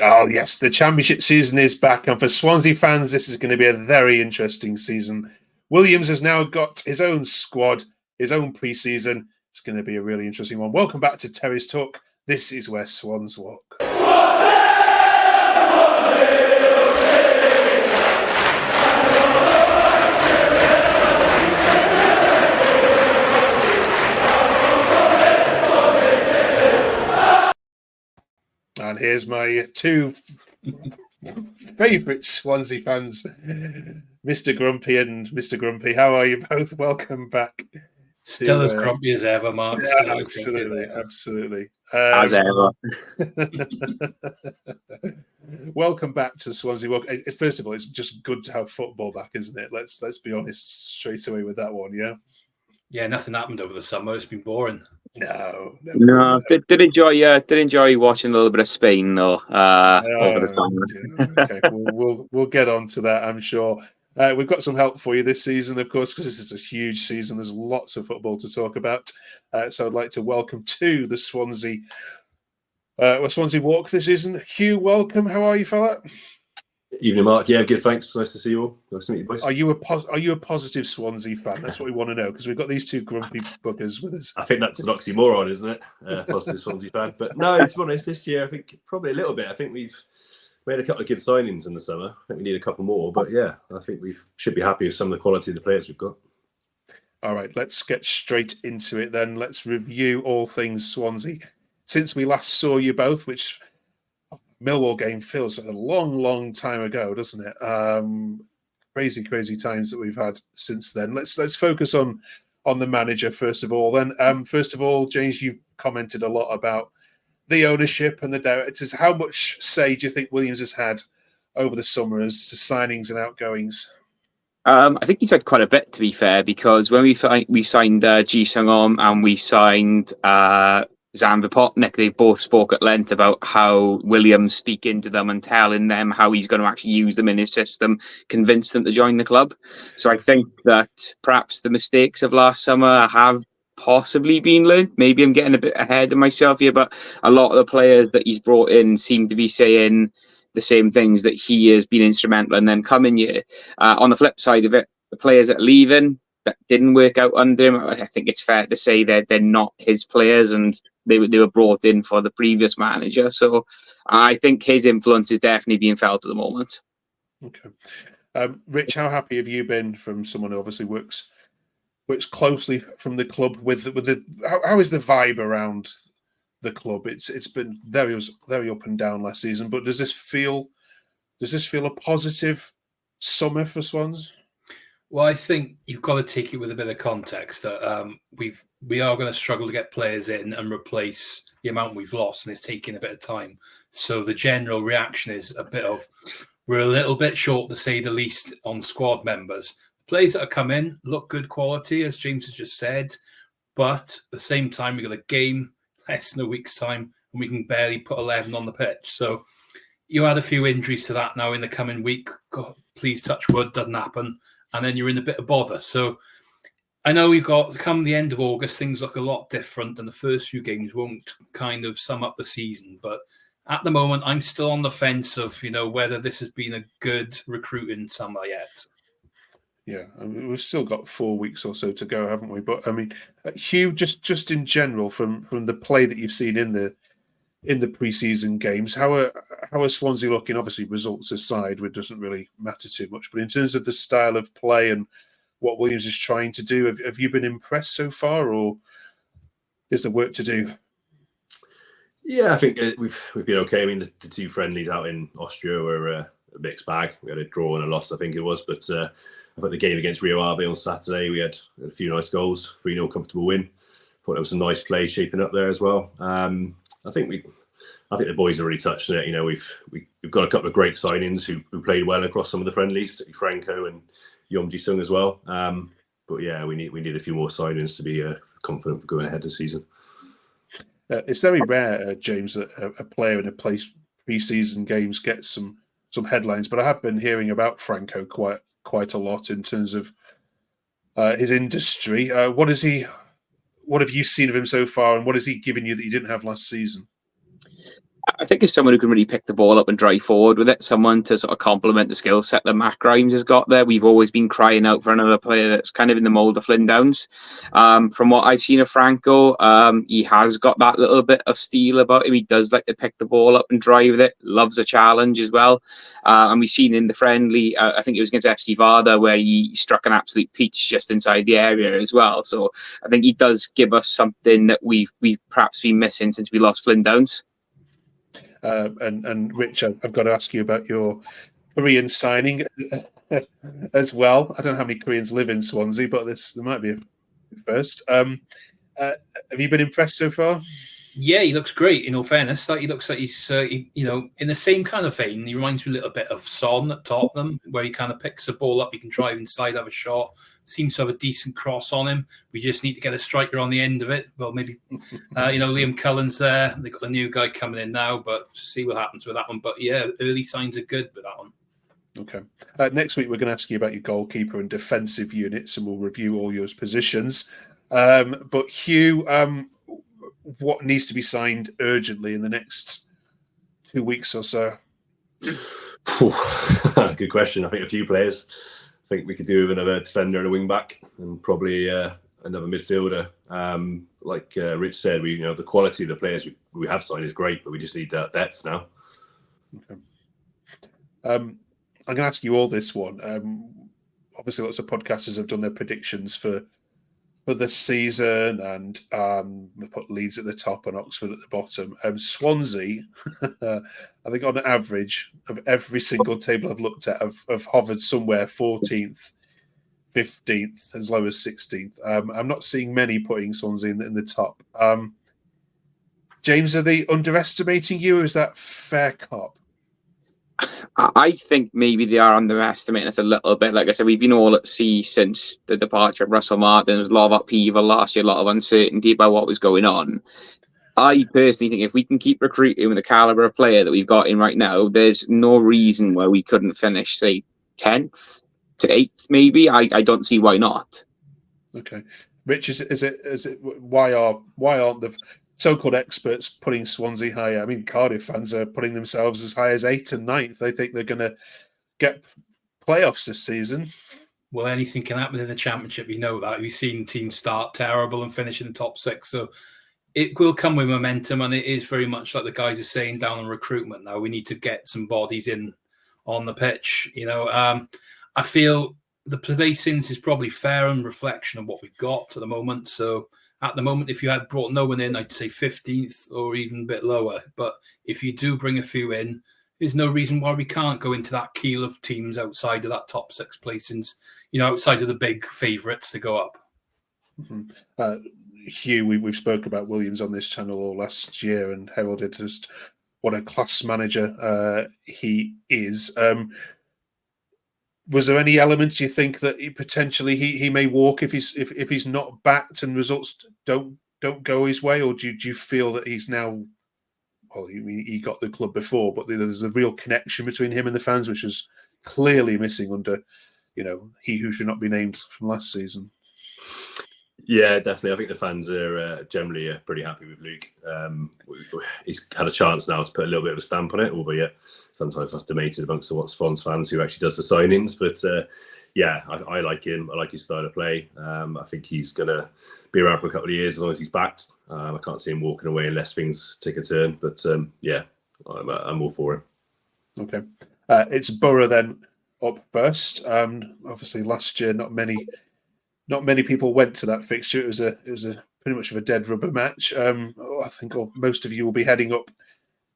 Oh, yes, the Championship season is back. And for Swansea fans, this is going to be a very interesting season. Williams has now got his own squad, his own pre-season. It's going to be a really interesting one. Welcome back to Terry's Talk. This is where Swans walk. And here's my two favourite Swansea fans, Mr. Grumpy and Mr. Grumpy. How are you both? Welcome back. Still as grumpy as ever, Mark. Yeah, absolutely. As ever. Welcome back to Swansea Walk. First of all, it's just good to have football back, isn't it? Let's be honest straight away with that one, yeah? Yeah, nothing happened over the summer. It's been boring. No. Did enjoy watching a little bit of Spain though over the summer. Yeah. Okay, we'll get on to that, I'm sure. We've got some help for you this season, of course, because this is a huge season. There's lots of football to talk about. So I'd like to welcome to the Swansea Walk this season. Hugh, welcome. How are you, fella? Evening, Mark. Yeah, good. Thanks. Nice to see you all. Nice to meet you, boys. Are you a positive Swansea fan? That's what we want to know, because we've got these two grumpy buggers with us. I think that's an oxymoron, isn't it? Positive Swansea fan. But no, to be honest, this year I think probably a little bit. I think we've made a couple of good signings in the summer. I think we need a couple more. But yeah, I think we should be happy with some of the quality of the players we've got. All right, let's get straight into it then. Let's review all things Swansea. Since we last saw you both, which Millwall game feels like a long time ago, doesn't it? Crazy times that we've had since then. Let's focus on the manager first of all. Then, first of all, James, you've commented a lot about the ownership and the directors. How much say do you think Williams has had over the summer as to signings and outgoings? I think he's had quite a bit, to be fair, because when we signed Ji Sung-om and we signed Zan Vipotnik, they both spoke at length about how Williams speaking to them and telling them how he's going to actually use them in his system, convince them to join the club. So I think that perhaps the mistakes of last summer have possibly been learned. Maybe I'm getting a bit ahead of myself here, but a lot of the players that he's brought in seem to be saying the same things that he has been instrumental in them coming year. On the flip side of it, the players that are leaving that didn't work out under him, I think it's fair to say that they're not his players and they were brought in for the previous manager. So I think his influence is definitely being felt at the moment. Okay. Rich, how happy have you been from someone who obviously works closely from the club with the how is the vibe around the club? It's been very up and down last season, but does this feel a positive summer for Swans? Well, I think you've got to take it with a bit of context that we are going to struggle to get players in and replace the amount we've lost, and it's taking a bit of time. So the general reaction is we're a little bit short, to say the least, on squad members. The players that have come in look good quality, as James has just said, but at the same time, we've got a game less than a week's time, and we can barely put 11 on the pitch. So you add a few injuries to that now in the coming week. God, please touch wood, doesn't happen. And then you're in a bit of bother. So I know we've got, come the end of August, things look a lot different, and the first few games won't kind of sum up the season. But at the moment, I'm still on the fence of, whether this has been a good recruiting summer yet. Yeah, I mean, we've still got 4 weeks or so to go, haven't we? But I mean, Hugh, just in general, from the play that you've seen in the pre-season games, how are Swansea looking? Obviously, results aside, which doesn't really matter too much. But in terms of the style of play and what Williams is trying to do, have you been impressed so far, or is there work to do? Yeah, I think we've been okay. I mean, the two friendlies out in Austria were a mixed bag. We had a draw and a loss, I think it was. But I thought the game against Rio Ave on Saturday, we had a few nice goals, 3-0 comfortable win. Thought there was some nice play shaping up there as well. I think the boys are really touched on it. We've got a couple of great signings who played well across some of the friendlies, particularly Franco and Yom Ji-sung as well. But yeah, we need a few more signings to be confident for going ahead this season. It's very rare, James, that a player in a pre-season games gets some headlines. But I have been hearing about Franco quite a lot in terms of his industry. What have you seen of him so far, and what has he given you that you didn't have last season? I think it's someone who can really pick the ball up and drive forward with it. Someone to sort of complement the skill set that Matt Grimes has got there. We've always been crying out for another player that's kind of in the mould of Flynn Downs. From what I've seen of Franco, he has got that little bit of steel about him. He does like to pick the ball up and drive with it. Loves a challenge as well. And we've seen in the friendly, I think it was against FC Vardar, where he struck an absolute peach just inside the area as well. So I think he does give us something that we've perhaps been missing since we lost Flynn Downs. And Rich, I've got to ask you about your Korean signing as well. I don't know how many Koreans live in Swansea, but there might be a first. Have you been impressed so far? Yeah, he looks great. In all fairness, he looks like he's in the same kind of vein. He reminds me a little bit of Son at Tottenham, where he kind of picks the ball up, he can drive inside, have a shot. Seems to have a decent cross on him. We just need to get a striker on the end of it. Well, maybe Liam Cullen's there. They've got the new guy coming in now, but see what happens with that one. But yeah, early signs are good with that one. Okay. Next week, we're going to ask you about your goalkeeper and defensive units, and we'll review all your positions. But Hugh, what needs to be signed urgently in the next 2 weeks or so? Good question. I think a few players. I think we could do with another defender and a wing back, and probably another midfielder. Like Rich said, the quality of the players we have signed is great, but we just need that depth now. Okay. I'm going to ask you all this one. Obviously, lots of podcasters have done their predictions for the season, and we put Leeds at the top and Oxford at the bottom. Swansea, I think on average of every single table I've looked at, have hovered somewhere 14th, 15th, as low as 16th. I'm not seeing many putting Swansea in the top. James, are they underestimating you, or is that fair cop? I think maybe they are underestimating us a little bit. Like I said, we've been all at sea since the departure of Russell Martin. There was a lot of upheaval last year, a lot of uncertainty about what was going on. I personally think if we can keep recruiting with the caliber of player that we've got in right now, there's no reason why we couldn't finish, say, 10th to 8th, maybe. I don't see why not. Okay. Rich, is it why aren't the so-called experts putting Swansea higher? I mean, Cardiff fans are putting themselves as high as 8th and 9th. They think they're going to get playoffs this season. Well, anything can happen in the Championship. You know that. We've seen teams start terrible and finish in the top 6. So it will come with momentum, and it is very much like the guys are saying down on recruitment now. We need to get some bodies in on the pitch. I feel the placings is probably fair and reflection of what we've got at the moment. So at the moment, if you had brought no one in, I'd say 15th or even a bit lower. But if you do bring a few in, there's no reason why we can't go into that keel of teams outside of that top 6 placings, outside of the big favourites to go up. Mm-hmm. Hugh, we've spoke about Williams on this channel all last year and heralded just what a class manager he is. Was there any element you think that he may walk if he's not backed and results don't go his way, or do you feel that he's now? Well, he got the club before, but there's a real connection between him and the fans, which is clearly missing under, he who should not be named from last season. Yeah, definitely. I think the fans are generally pretty happy with Luke. He's had a chance now to put a little bit of a stamp on it, although sometimes that's debated amongst the Swans fans who actually does the signings. But I like him. I like his style of play. I think he's going to be around for a couple of years as long as he's backed. I can't see him walking away unless things take a turn. But I'm all for it. Okay, it's Borough then up first. Obviously, last year not many people went to that fixture. It was a pretty much of a dead rubber match. I think most of you will be heading up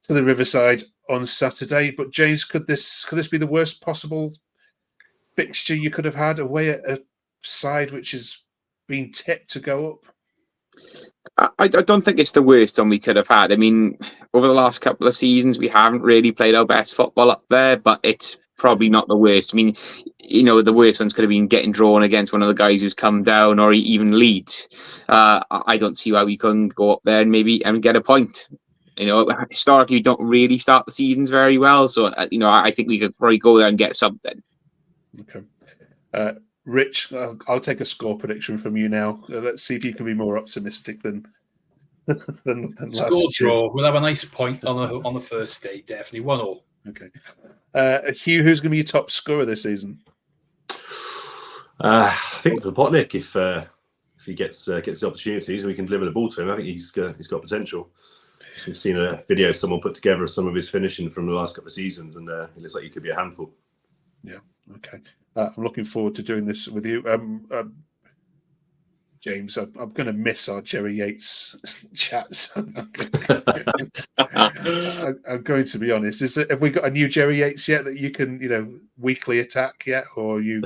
to the Riverside on Saturday. But James, could this be the worst possible fixture you could have had away at a side which has been tipped to go up? I don't think it's the worst one we could have had. I mean, over the last couple of seasons, we haven't really played our best football up there, but it's probably not the worst. I mean, the worst ones could have been getting drawn against one of the guys who's come down, or even Leeds. I don't see why we couldn't go up there and get a point. Historically, we don't really start the seasons very well, so I think we could probably go there and get something. Okay, Rich, I'll take a score prediction from you now. Let's see if you can be more optimistic than than Score last year. draw. We'll have a nice point on the first day. Definitely 1-1. Okay. Hugh, who's going to be your top scorer this season? I think for Potnick, if he gets the opportunities and we can deliver the ball to him, I think he's got potential. I've seen a video someone put together of some of his finishing from the last couple of seasons, and it looks like he could be a handful. Yeah. Okay. I'm looking forward to doing this with you. James, I'm going to miss our Jerry Yates chats. I'm going to be honest. Have we got a new Jerry Yates yet that you can, weekly attack yet, or you?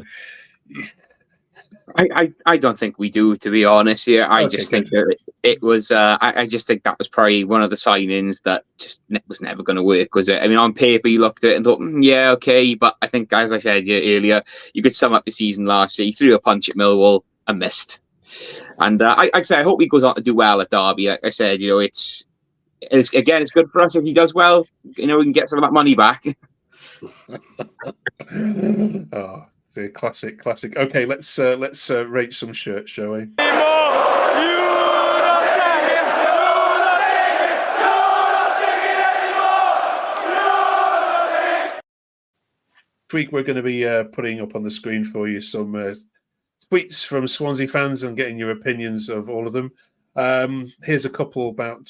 I don't think we do, to be honest. Yeah, I just think that it was. I just think that was probably one of the signings that just was never going to work, was it? I mean, on paper you looked at it and thought, yeah, okay, but I think, as I said earlier, you could sum up the season last year. He threw a punch at Millwall and missed. And I hope he goes on to do well at Derby. Like I said, it's good for us if he does well. We can get some of that money back. Oh, the classic. Okay, let's rate some shirts, shall we? This week we're going to be putting up on the screen for you some tweets from Swansea fans and getting your opinions of all of them. Here's a couple about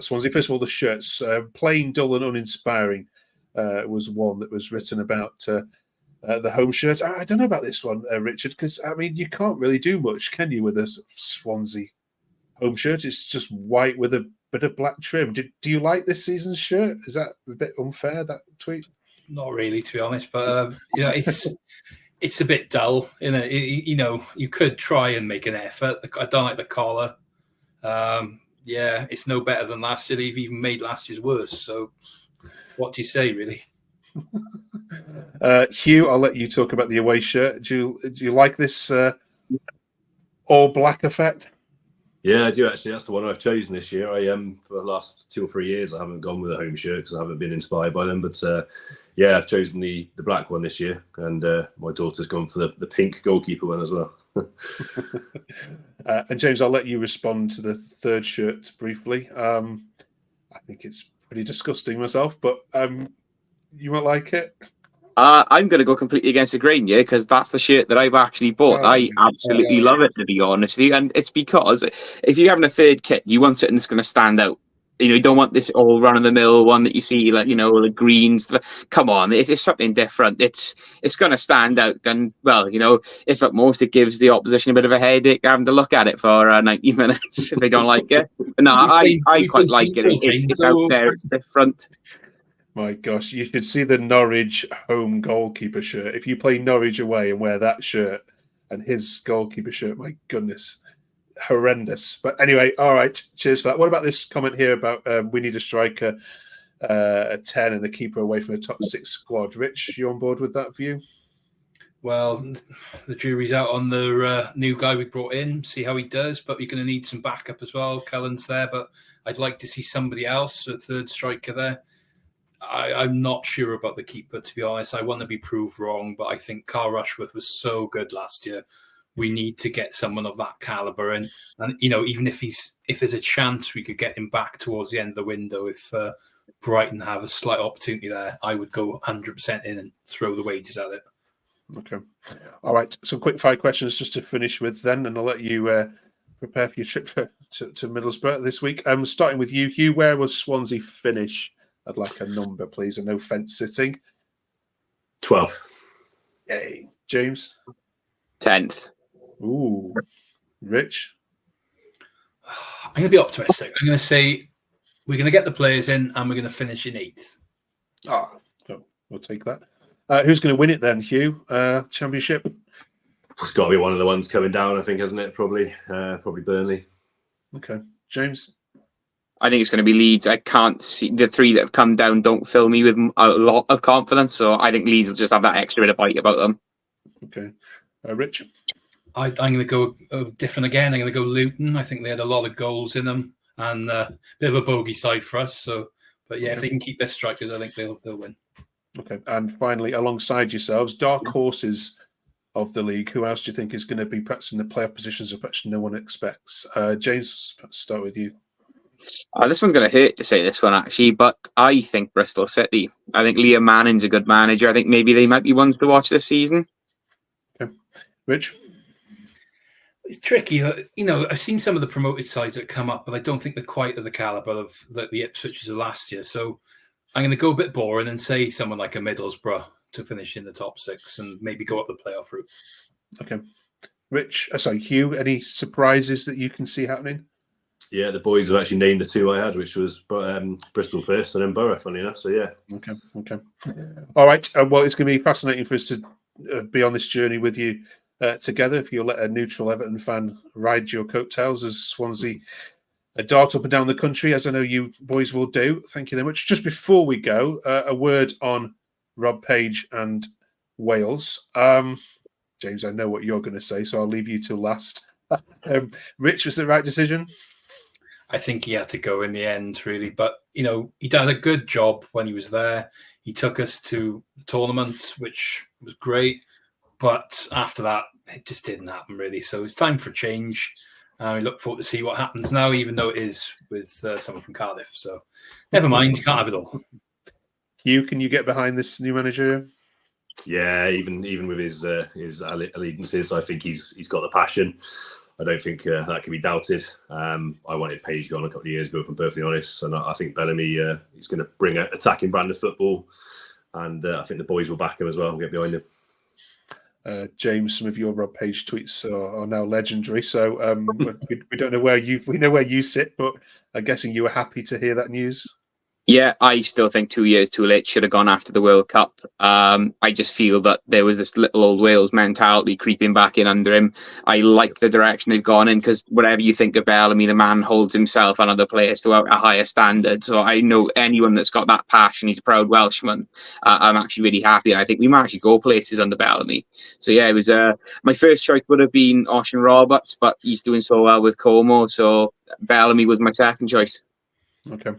Swansea. First of all, the shirts. Plain, dull and uninspiring was one that was written about the home shirt. I don't know about this one, Richard, because, I mean, you can't really do much, can you, with a Swansea home shirt? It's just white with a bit of black trim. Do you like this season's shirt? Is that a bit unfair, that tweet? Not really, to be honest, but it's a bit dull. You could try and make an effort. I don't like the collar. It's no better than last year. They've even made last year's worse. So, what do you say, really? Hugh, I'll let you talk about the away shirt. Do you like this all black effect? Yeah, I do actually. That's the one I've chosen this year. For the last 2 or 3 years, I haven't gone with a home shirt because I haven't been inspired by them. But I've chosen the black one this year, and my daughter's gone for the pink goalkeeper one as well. And James, I'll let you respond to the third shirt briefly. I think it's pretty disgusting myself, but you won't like it. I'm going to go completely against the grain, because that's the shirt that I've actually bought. I absolutely love it, to be honest with you. And it's because if you're having a third kit, you want something that's going to stand out. You don't want this all run-of-the-mill one that you see, like, the greens. Come on, it's something different. It's going to stand out. And, well, if at most it gives the opposition a bit of a headache having to look at it for 90 minutes if they don't like it. But no, I quite like it. It's out there. It's different. My gosh, you should see the Norwich home goalkeeper shirt. If you play Norwich away and wear that shirt and his goalkeeper shirt, my goodness, horrendous. But anyway, all right, cheers for that. What about this comment here about we need a striker, a 10 and a keeper away from the top 6 squad? Rich, you on board with that view? Well, the jury's out on the new guy we brought in, see how he does, but we're going to need some backup as well. Cullen's there, but I'd like to see somebody else, a third striker there. I'm not sure about the keeper, to be honest. I want to be proved wrong, but I think Carl Rushworth was so good last year. We need to get someone of that caliber in. And, even if there's a chance we could get him back towards the end of the window, if Brighton have a slight opportunity there, I would go 100% in and throw the wages at it. Okay. All right. Some quick fire questions just to finish with then, and I'll let you prepare for your trip to Middlesbrough this week. Starting with you, Hugh, where was Swansea finish? I'd like a number, please, and no fence sitting. 12. Yay. James? 10th. Ooh. Rich? I'm going to be optimistic. I'm going to say we're going to get the players in and we're going to finish in 8th. We'll take that. Who's going to win it then, Hugh? Championship? It's got to be one of the ones coming down, I think, hasn't it? Probably Burnley. Okay. James? I think it's going to be Leeds. I can't see the 3 that have come down don't fill me with a lot of confidence. So I think Leeds will just have that extra bit of bite about them. Okay. Rich? I'm going to go different again. I'm going to go Luton. I think they had a lot of goals in them and a bit of a bogey side for us. So, but yeah, if they can keep their strikers, I think they'll win. Okay. And finally, alongside yourselves, dark horses of the league. Who else do you think is going to be perhaps in the playoff positions that perhaps no one expects? James, let's start with you. This one's going to hurt to say this one, actually, but I think Bristol City. I think Liam Manning's a good manager. I think maybe they might be ones to watch this season. Okay. Rich? It's tricky. I've seen some of the promoted sides that come up, but I don't think they're quite of the caliber of the Ipswiches of last year. So I'm going to go a bit boring and say someone like a Middlesbrough to finish in the top 6 and maybe go up the playoff route. Okay. Rich, Hugh, any surprises that you can see happening? Yeah, the boys have actually named the 2 I had, which was Bristol first and then Borough, funny enough. So, yeah. Okay. All right. Well, it's going to be fascinating for us to be on this journey with you together. If you'll let a neutral Everton fan ride your coattails as Swansea dart up and down the country, as I know you boys will do. Thank you very much. Just before we go, a word on Rob Page and Wales. James, I know what you're going to say, so I'll leave you till last. Rich, was it the right decision? I think he had to go in the end, really. But, he did a good job when he was there. He took us to the tournament, which was great. But after that, it just didn't happen, really. So it's time for change. We look forward to see what happens now, even though it is with someone from Cardiff. So never mind, you can't have it all. Hugh, can you get behind this new manager? Yeah, even with his allegiances, I think he's got the passion. I don't think that can be doubted. I wanted Page gone a couple of years ago, if I'm perfectly honest, and I think Bellamy is going to bring an attacking brand of football, and I think the boys will back him as well. We'll get behind him. James, some of your Rob Page tweets are now legendary, so we don't know we know where you sit, but I'm guessing you were happy to hear that news. Yeah, I still think 2 years too late. Should have gone after the World Cup. I just feel that there was this little old Wales mentality creeping back in under him. I like the direction they've gone in, because whatever you think of Bellamy, the man holds himself and other players to a higher standard. So I know anyone that's got that passion, he's a proud Welshman. I'm actually really happy, and I think we might actually go places under Bellamy. So yeah, it was my first choice would have been Ocean Roberts, but he's doing so well with Como, so Bellamy was my second choice. Okay.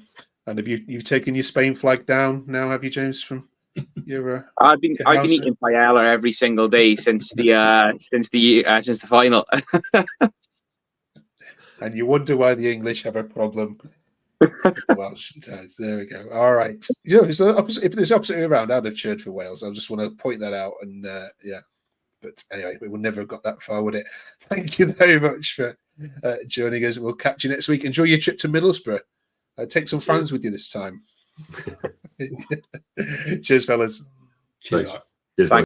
And have you've taken your Spain flag down now? Have you, James? From your I've been eating paella every single day since the final. And you wonder why the English have a problem with the Welsh sometimes. There we go. All right. If there's opposite around, I'd have cheered for Wales. I just want to point that out. And yeah. But anyway, we would never have got that far, would it? Thank you very much for joining us. We'll catch you next week. Enjoy your trip to Middlesbrough. Take some fans with you this time. Cheers, fellas. Cheers. Cheers.